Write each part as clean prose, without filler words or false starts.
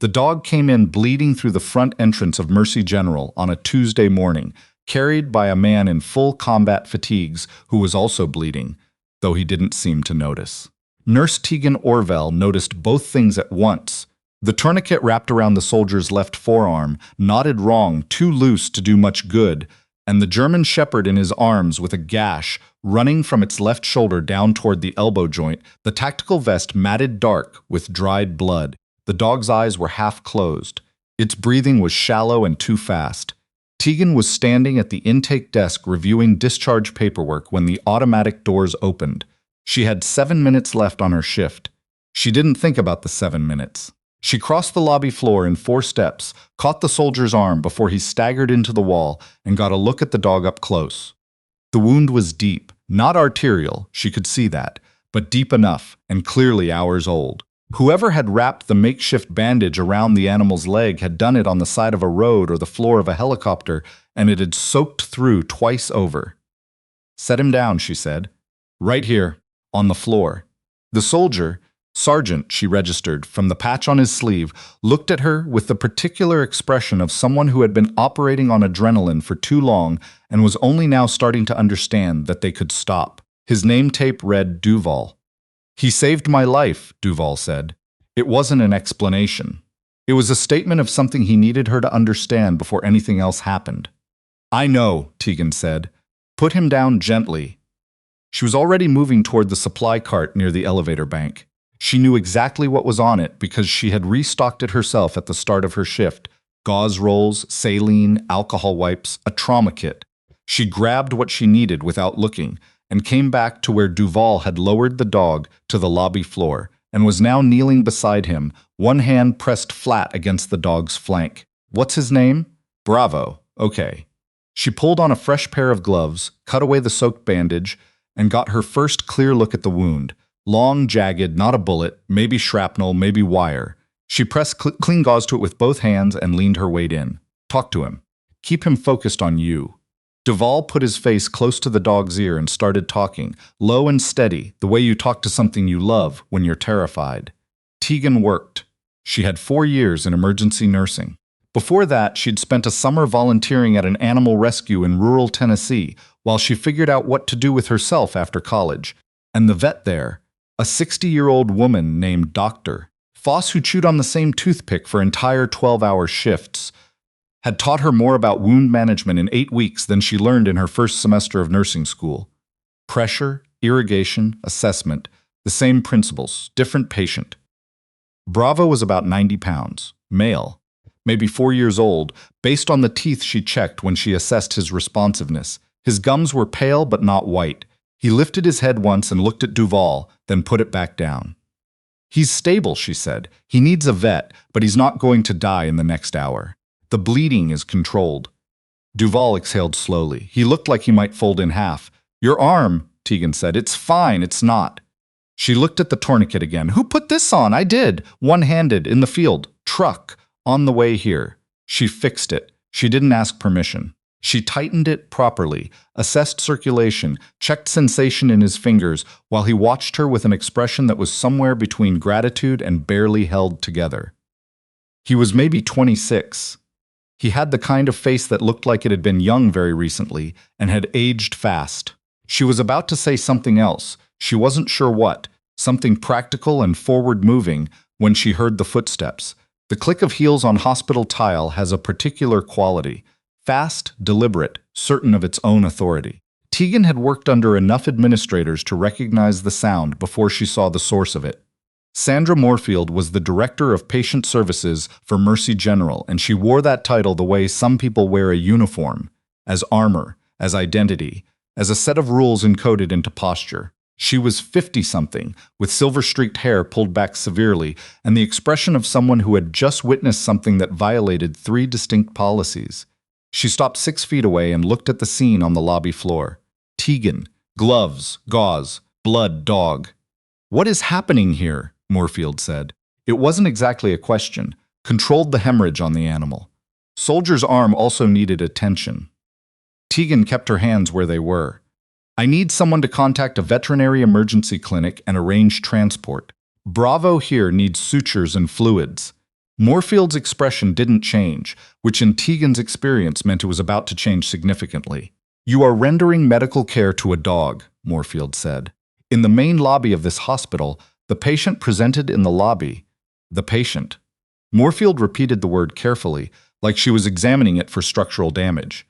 The dog came in bleeding through the front entrance of Mercy General on a Tuesday morning, carried by a man in full combat fatigues who was also bleeding, though he didn't seem to notice. Nurse Tegan Orvell noticed both things at once. The tourniquet wrapped around the soldier's left forearm, knotted wrong, too loose to do much good, and the German shepherd in his arms with a gash running from its left shoulder down toward the elbow joint, the tactical vest matted dark with dried blood. The dog's eyes were half closed. Its breathing was shallow and too fast. Tegan was standing at the intake desk reviewing discharge paperwork when the automatic doors opened. She had 7 minutes left on her shift. She didn't think about the 7 minutes. She crossed the lobby floor in 4 steps, caught the soldier's arm before he staggered into the wall, and got a look at the dog up close. The wound was deep, not arterial, she could see that, but deep enough and clearly hours old. Whoever had wrapped the makeshift bandage around the animal's leg had done it on the side of a road or the floor of a helicopter, and it had soaked through twice over. "Set him down," she said. "Right here, on the floor." The soldier, Sergeant, she registered, from the patch on his sleeve, looked at her with the particular expression of someone who had been operating on adrenaline for too long and was only now starting to understand that they could stop. His name tape read Duval. "He saved my life," Duval said. It wasn't an explanation. It was a statement of something he needed her to understand before anything else happened. "I know," Tegan said. "Put him down gently." She was already moving toward the supply cart near the elevator bank. She knew exactly what was on it because she had restocked it herself at the start of her shift. Gauze rolls, saline, alcohol wipes, a trauma kit. She grabbed what she needed without looking and came back to where Duval had lowered the dog to the lobby floor and was now kneeling beside him, one hand pressed flat against the dog's flank. "What's his name?" "Bravo. Okay." She pulled on a fresh pair of gloves, cut away the soaked bandage, and got her first clear look at the wound. Long, jagged, not a bullet, maybe shrapnel, maybe wire. She pressed clean gauze to it with both hands and leaned her weight in. "Talk to him. Keep him focused on you." Duval put his face close to the dog's ear and started talking, low and steady, the way you talk to something you love when you're terrified. Tegan worked. She had 4 years in emergency nursing. Before that, she'd spent a summer volunteering at an animal rescue in rural Tennessee while she figured out what to do with herself after college. And the vet there, a 60-year-old woman named Dr. Foss, who chewed on the same toothpick for entire 12-hour shifts, had taught her more about wound management in 8 weeks than she learned in her first semester of nursing school. Pressure, irrigation, assessment, the same principles, different patient. Bravo was about 90 pounds, male, maybe 4 years old, based on the teeth she checked when she assessed his responsiveness. His gums were pale but not white. He lifted his head once and looked at Duval, then put it back down. "He's stable," she said. "He needs a vet, but he's not going to die in the next hour. The bleeding is controlled." Duval exhaled slowly. He looked like he might fold in half. "Your arm," Tegan said. "It's fine, it's not." She looked at the tourniquet again. "Who put this on?" "I did. One-handed, in the field. Truck. On the way here." She fixed it. She didn't ask permission. She tightened it properly, assessed circulation, checked sensation in his fingers, while he watched her with an expression that was somewhere between gratitude and barely held together. He was maybe 26. He had the kind of face that looked like it had been young very recently and had aged fast. She was about to say something else. She wasn't sure what, something practical and forward-moving, when she heard the footsteps. The click of heels on hospital tile has a particular quality. Fast, deliberate, certain of its own authority. Tegan had worked under enough administrators to recognize the sound before she saw the source of it. Sandra Moorfield was the Director of Patient Services for Mercy General, and she wore that title the way some people wear a uniform, as armor, as identity, as a set of rules encoded into posture. She was 50-something, with silver-streaked hair pulled back severely, and the expression of someone who had just witnessed something that violated 3 distinct policies. She stopped 6 feet away and looked at the scene on the lobby floor. Tegan, gloves, gauze, blood, dog. "What is happening here?" Moorfield said. It wasn't exactly a question. Controlled the hemorrhage on the animal. Soldier's arm also needed attention. Tegan kept her hands where they were. "I need someone to contact a veterinary emergency clinic and arrange transport. Bravo here needs sutures and fluids." Moorfield's expression didn't change, which in Tegan's experience meant it was about to change significantly. "You are rendering medical care to a dog," Moorfield said. "In the main lobby of this hospital, the patient presented in the lobby." The patient. Moorfield repeated the word carefully, like she was examining it for structural damage.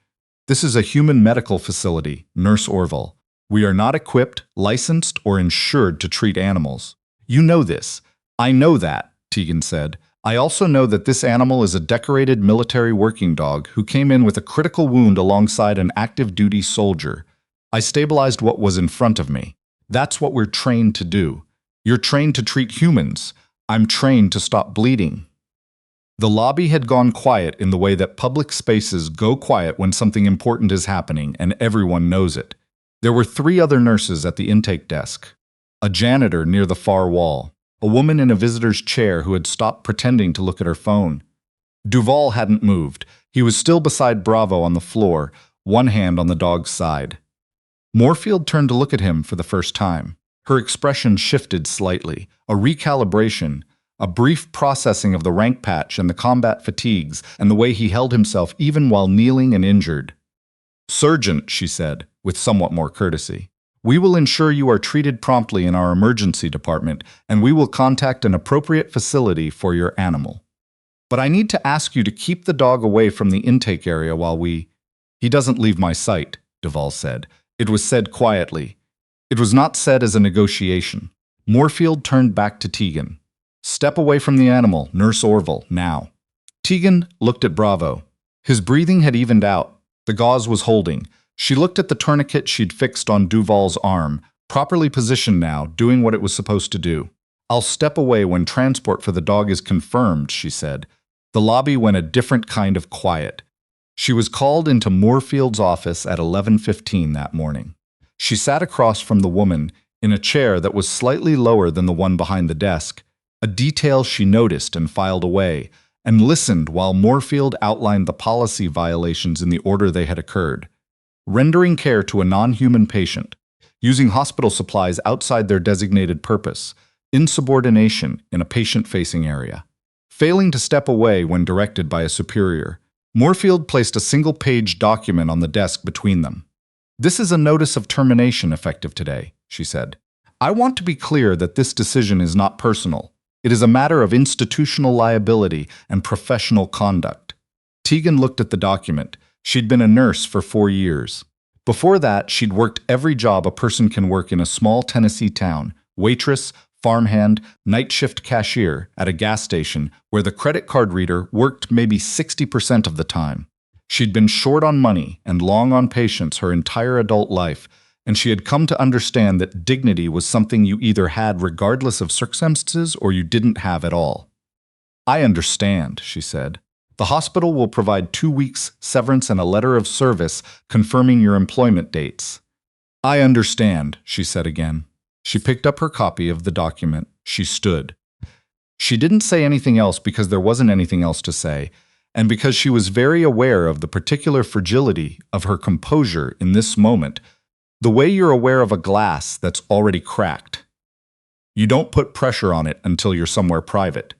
"This is a human medical facility, Nurse Orvell. We are not equipped, licensed, or insured to treat animals. You know this." "I know that," Tegan said. "I also know that this animal is a decorated military working dog who came in with a critical wound alongside an active-duty soldier. I stabilized what was in front of me. That's what we're trained to do. You're trained to treat humans. I'm trained to stop bleeding." The lobby had gone quiet in the way that public spaces go quiet when something important is happening and everyone knows it. There were 3 other nurses at the intake desk. A janitor near the far wall. A woman in a visitor's chair who had stopped pretending to look at her phone. Duval hadn't moved. He was still beside Bravo on the floor, one hand on the dog's side. Moorfield turned to look at him for the first time. Her expression shifted slightly. A recalibration, a brief processing of the rank patch and the combat fatigues and the way he held himself even while kneeling and injured. "Sergeant," she said, with somewhat more courtesy, "we will ensure you are treated promptly in our emergency department, and we will contact an appropriate facility for your animal. But I need to ask you to keep the dog away from the intake area while we—" "He doesn't leave my sight," Duval said. It was said quietly. It was not said as a negotiation. Moorfield turned back to Tegan. "Step away from the animal, Nurse Orvell, now." Tegan looked at Bravo. His breathing had evened out. The gauze was holding. She looked at the tourniquet she'd fixed on Duval's arm, properly positioned now, doing what it was supposed to do. "I'll step away when transport for the dog is confirmed," she said. The lobby went a different kind of quiet. She was called into Moorfield's office at 11:15 that morning. She sat across from the woman, in a chair that was slightly lower than the one behind the desk, a detail she noticed and filed away, and listened while Moorfield outlined the policy violations in the order they had occurred. Rendering care to a non-human patient, using hospital supplies outside their designated purpose, insubordination in a patient-facing area, failing to step away when directed by a superior. Moorfield placed a single-page document on the desk between them. "This is a notice of termination effective today," she said. "I want to be clear that this decision is not personal. It is a matter of institutional liability and professional conduct." Tegan looked at the document. She'd been a nurse for 4 years. Before that, she'd worked every job a person can work in a small Tennessee town: waitress, farmhand, night shift cashier at a gas station where the credit card reader worked maybe 60% of the time. She'd been short on money and long on patience her entire adult life, and she had come to understand that dignity was something you either had regardless of circumstances or you didn't have at all. "I understand," she said. "The hospital will provide 2 weeks severance and a letter of service confirming your employment dates." "I understand," she said again. She picked up her copy of the document. She stood. She didn't say anything else because there wasn't anything else to say, and because she was very aware of the particular fragility of her composure in this moment, the way you're aware of a glass that's already cracked. You don't put pressure on it until you're somewhere private.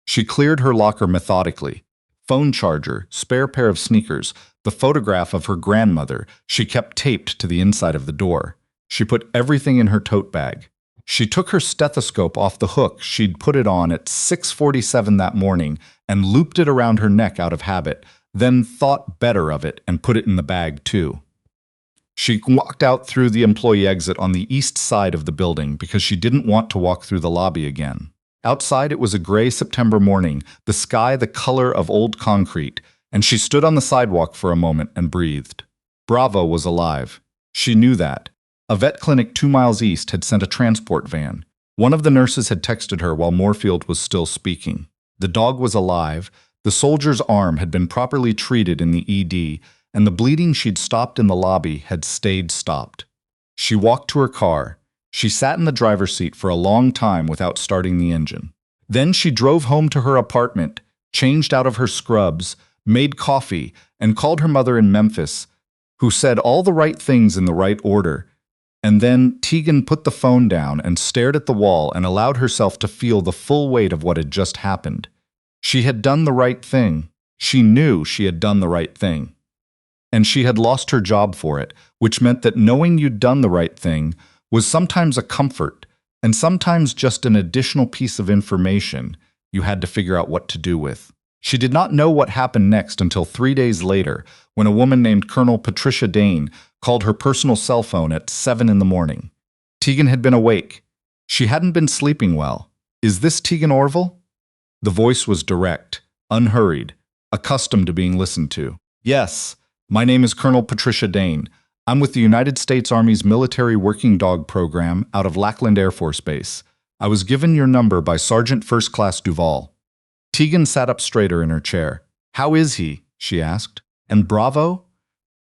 She cleared her locker methodically. Phone charger, spare pair of sneakers, the photograph of her grandmother she kept taped to the inside of the door. She put everything in her tote bag. She took her stethoscope off the hook she'd put it on at 6:47 that morning and looped it around her neck out of habit, then thought better of it and put it in the bag too. She walked out through the employee exit on the east side of the building because she didn't want to walk through the lobby again. Outside it was a gray September morning, the sky the color of old concrete, and she stood on the sidewalk for a moment and breathed. Bravo was alive. She knew that. A vet clinic 2 miles east had sent a transport van. One of the nurses had texted her while Moorfield was still speaking. The dog was alive, the soldier's arm had been properly treated in the ED, and the bleeding she'd stopped in the lobby had stayed stopped. She walked to her car. She sat in the driver's seat for a long time without starting the engine. Then she drove home to her apartment, changed out of her scrubs, made coffee, and called her mother in Memphis, who said all the right things in the right order. And then Tegan put the phone down and stared at the wall and allowed herself to feel the full weight of what had just happened. She had done the right thing. She knew she had done the right thing. And she had lost her job for it, which meant that knowing you'd done the right thing was sometimes a comfort and sometimes just an additional piece of information you had to figure out what to do with. She did not know what happened next until 3 days later, when a woman named Colonel Patricia Dane called her personal cell phone at 7 in the morning. Tegan had been awake. She hadn't been sleeping well. "Is this Tegan Orvell?" The voice was direct, unhurried, accustomed to being listened to. "Yes, my name is Colonel Patricia Dane. I'm with the United States Army's Military Working Dog Program out of Lackland Air Force Base. I was given your number by Sergeant First Class Duvall." Tegan sat up straighter in her chair. "How is he?" she asked. "And Bravo?"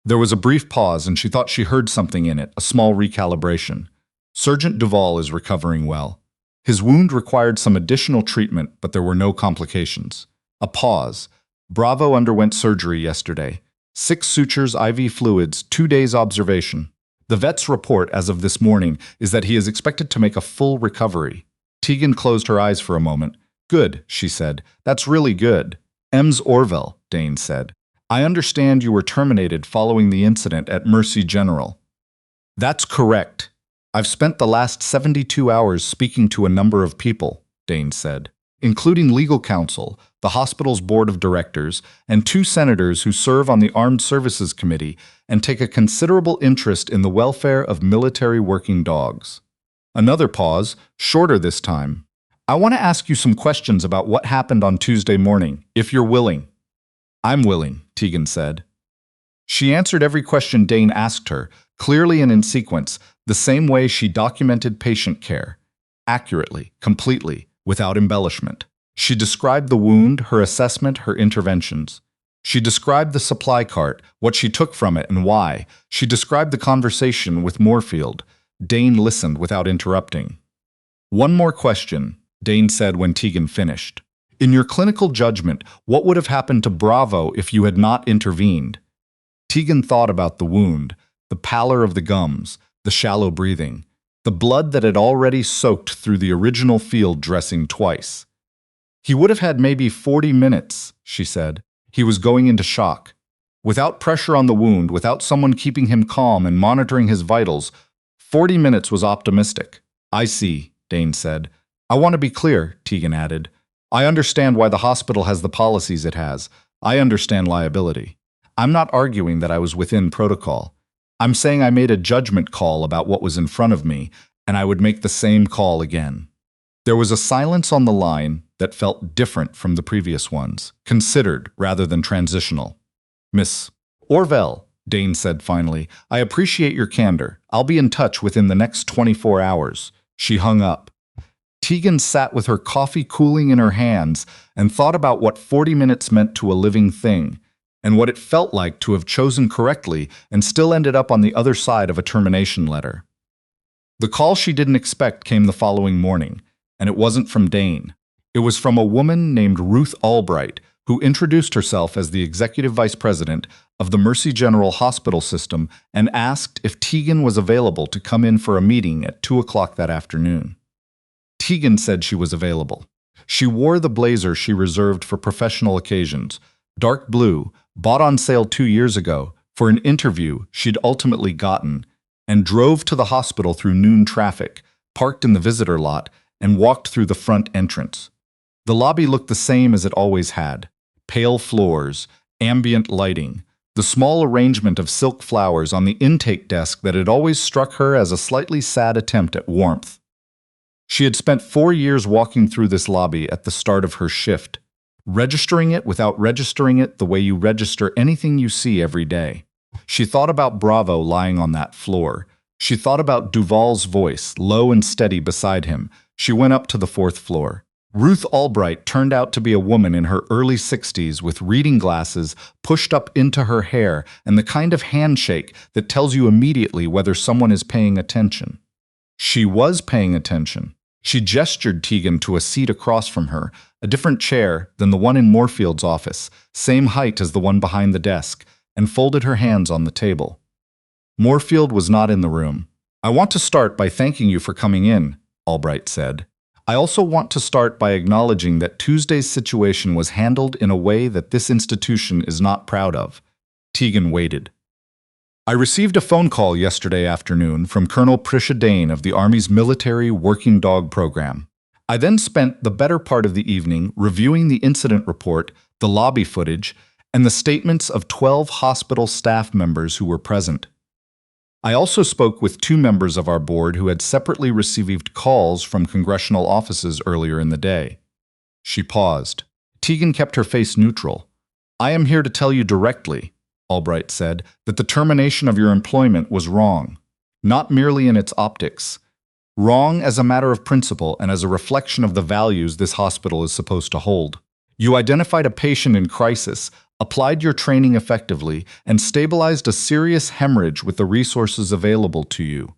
There was a brief pause, and she thought she heard something in it, a small recalibration. "Sergeant Duvall is recovering well. His wound required some additional treatment, but there were no complications." A pause. "Bravo underwent surgery yesterday. 6 sutures, IV fluids, 2 days observation. The vet's report as of this morning is that he is expected to make a full recovery." Tegan closed her eyes for a moment. "Good," she said. "That's really good." "Ms. Orvell," Dane said, "I understand you were terminated following the incident at Mercy General." "That's correct. I've spent the last 72 hours speaking to a number of people," Dane said, "including legal counsel, the hospital's board of directors, and 2 senators who serve on the Armed Services Committee and take a considerable interest in the welfare of military working dogs." Another pause, shorter this time. "I want to ask you some questions about what happened on Tuesday morning, if you're willing." "I'm willing," Tegan said. She answered every question Dane asked her, clearly and in sequence, the same way she documented patient care. Accurately, completely, without embellishment. She described the wound, her assessment, her interventions. She described the supply cart, what she took from it and why. She described the conversation with Moorfield. Dane listened without interrupting. "One more question," Dane said when Tegan finished. "In your clinical judgment, what would have happened to Bravo if you had not intervened?" Tegan thought about the wound, the pallor of the gums, the shallow breathing, the blood that had already soaked through the original field dressing twice. "He would have had maybe 40 minutes, she said. "He was going into shock. Without pressure on the wound, without someone keeping him calm and monitoring his vitals, 40 minutes was optimistic." "I see," Dane said. "I want to be clear," Tegan added. "I understand why the hospital has the policies it has. I understand liability. I'm not arguing that I was within protocol. I'm saying I made a judgment call about what was in front of me, and I would make the same call again." There was a silence on the line that felt different from the previous ones, considered rather than transitional. "Miss Orvell," Dane said finally, "I appreciate your candor. I'll be in touch within the next 24 hours. She hung up. Tegan sat with her coffee cooling in her hands and thought about what 40 minutes meant to a living thing, and what it felt like to have chosen correctly and still ended up on the other side of a termination letter. The call she didn't expect came the following morning, and it wasn't from Dane. It was from a woman named Ruth Albright, who introduced herself as the executive vice president of the Mercy General Hospital System and asked if Tegan was available to come in for a meeting at 2 o'clock that afternoon. Tegan said she was available. She wore the blazer she reserved for professional occasions, dark blue, bought on sale 2 years ago for an interview she'd ultimately gotten, and drove to the hospital through noon traffic, parked in the visitor lot, and walked through the front entrance. The lobby looked the same as it always had. Pale floors, ambient lighting, the small arrangement of silk flowers on the intake desk that had always struck her as a slightly sad attempt at warmth. She had spent 4 years walking through this lobby at the start of her shift, registering it without registering it the way you register anything you see every day. She thought about Bravo lying on that floor. She thought about Duvall's voice, low and steady beside him. She went up to the 4th floor. Ruth Albright turned out to be a woman in her early 60s with reading glasses pushed up into her hair and the kind of handshake that tells you immediately whether someone is paying attention. She was paying attention. She gestured Tegan to a seat across from her, a different chair than the one in Moorfield's office, same height as the one behind the desk, and folded her hands on the table. Moorfield was not in the room. "I want to start by thanking you for coming in," Albright said. I also want to start by acknowledging that Tuesday's situation was handled in a way that this institution is not proud of. Tegan waited. I received a phone call yesterday afternoon from Colonel Prisha Dane of the Army's Military Working Dog Program. I then spent the better part of the evening reviewing the incident report, the lobby footage, and the statements of 12 hospital staff members who were present. I also spoke with 2 members of our board who had separately received calls from congressional offices earlier in the day. She paused. Tegan kept her face neutral. I am here to tell you directly, Albright said, that the termination of your employment was wrong, not merely in its optics. Wrong as a matter of principle and as a reflection of the values this hospital is supposed to hold. You identified a patient in crisis, applied your training effectively, and stabilized a serious hemorrhage with the resources available to you.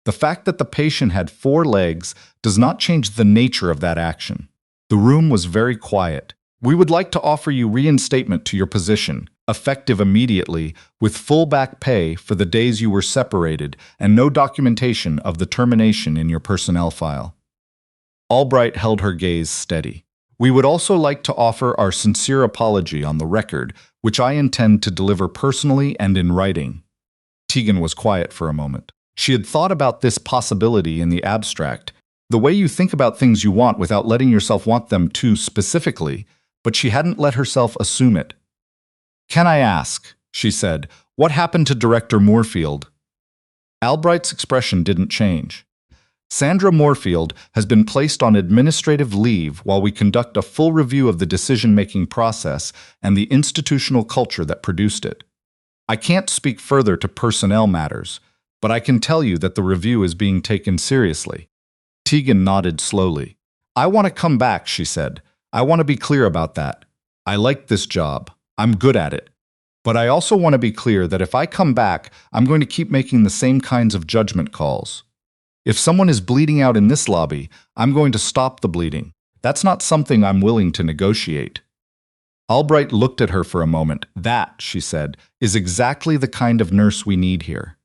The fact that the patient had 4 legs does not change the nature of that action. The room was very quiet. We would like to offer you reinstatement to your position, effective immediately, with full back pay for the days you were separated and no documentation of the termination in your personnel file. Albright held her gaze steady. We would also like to offer our sincere apology on the record, which I intend to deliver personally and in writing. Tegan was quiet for a moment. She had thought about this possibility in the abstract, the way you think about things you want without letting yourself want them too specifically, but she hadn't let herself assume it. Can I ask, she said, what happened to Director Moorfield? Albright's expression didn't change. Sandra Moorfield has been placed on administrative leave while we conduct a full review of the decision-making process and the institutional culture that produced it. I can't speak further to personnel matters, but I can tell you that the review is being taken seriously. Tegan nodded slowly. I want to come back, she said. I want to be clear about that. I like this job. I'm good at it. But I also want to be clear that if I come back, I'm going to keep making the same kinds of judgment calls. If someone is bleeding out in this lobby, I'm going to stop the bleeding. That's not something I'm willing to negotiate. Albright looked at her for a moment. That, she said, is exactly the kind of nurse we need here.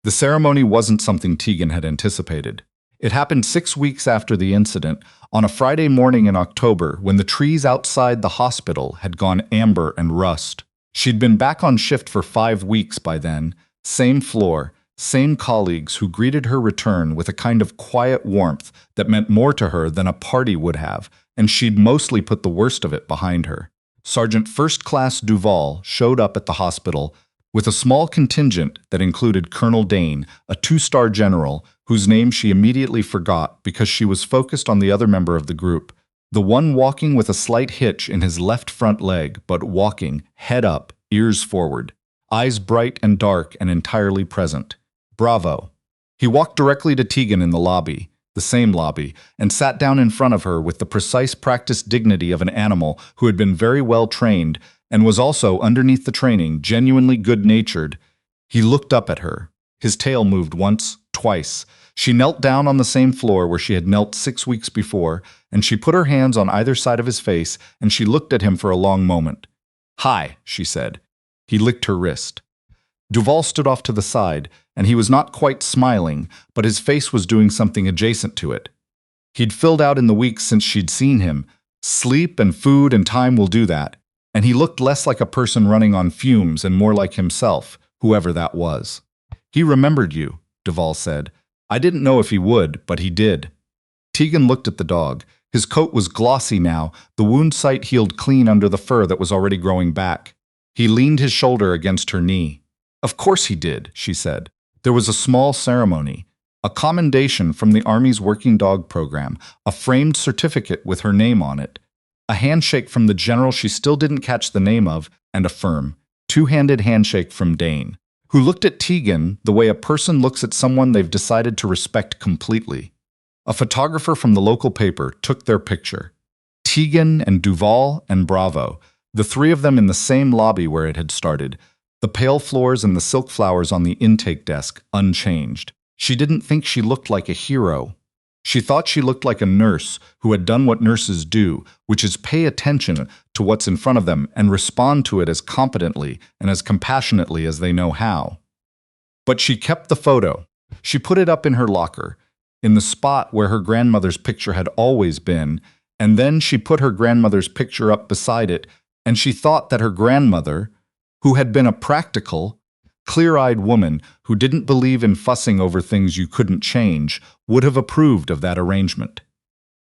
The ceremony wasn't something Tegan had anticipated. It happened 6 weeks after the incident, on a Friday morning in October when the trees outside the hospital had gone amber and rust. She'd been back on shift for 5 weeks by then, same floor, same colleagues who greeted her return with a kind of quiet warmth that meant more to her than a party would have, and she'd mostly put the worst of it behind her. Sergeant First Class Duval showed up at the hospital with a small contingent that included Colonel Dane, a 2-star general whose name she immediately forgot because she was focused on the other member of the group, the one walking with a slight hitch in his left front leg, but walking, head up, ears forward, eyes bright and dark and entirely present. Bravo. He walked directly to Tegan in the lobby, the same lobby, and sat down in front of her with the precise practiced dignity of an animal who had been very well trained and was also, underneath the training, genuinely good-natured. He looked up at her. His tail moved once, twice. She knelt down on the same floor where she had knelt 6 weeks before, and she put her hands on either side of his face, and she looked at him for a long moment. Hi, she said. He licked her wrist. Duval stood off to the side, and he was not quite smiling, but his face was doing something adjacent to it. He'd filled out in the weeks since she'd seen him. Sleep and food and time will do that. And he looked less like a person running on fumes and more like himself, whoever that was. He remembered you, Duval said. I didn't know if he would, but he did. Tegan looked at the dog. His coat was glossy now, the wound site healed clean under the fur that was already growing back. He leaned his shoulder against her knee. Of course he did, she said. There was a small ceremony, a commendation from the Army's Working Dog Program, a framed certificate with her name on it, a handshake from the general she still didn't catch the name of, and a firm, 2-handed handshake from Dane, who looked at Tegan the way a person looks at someone they've decided to respect completely. A photographer from the local paper took their picture. Tegan and Duval and Bravo, the 3 of them in the same lobby where it had started, the pale floors and the silk flowers on the intake desk unchanged. She didn't think she looked like a hero. She thought she looked like a nurse who had done what nurses do, which is pay attention to what's in front of them and respond to it as competently and as compassionately as they know how. But she kept the photo. She put it up in her locker. in the spot where her grandmother's picture had always been, and then she put her grandmother's picture up beside it, and she thought that her grandmother, who had been a practical, clear-eyed woman who didn't believe in fussing over things you couldn't change, would have approved of that arrangement.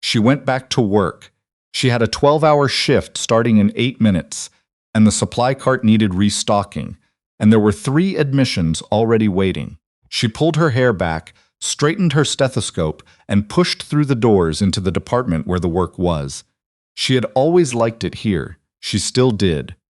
She went back to work. She had a 12-hour shift starting in 8 minutes, and the supply cart needed restocking, and there were 3 admissions already waiting. She pulled her hair back, straightened her stethoscope, and pushed through the doors into the department where the work was. She had always liked it here. She still did.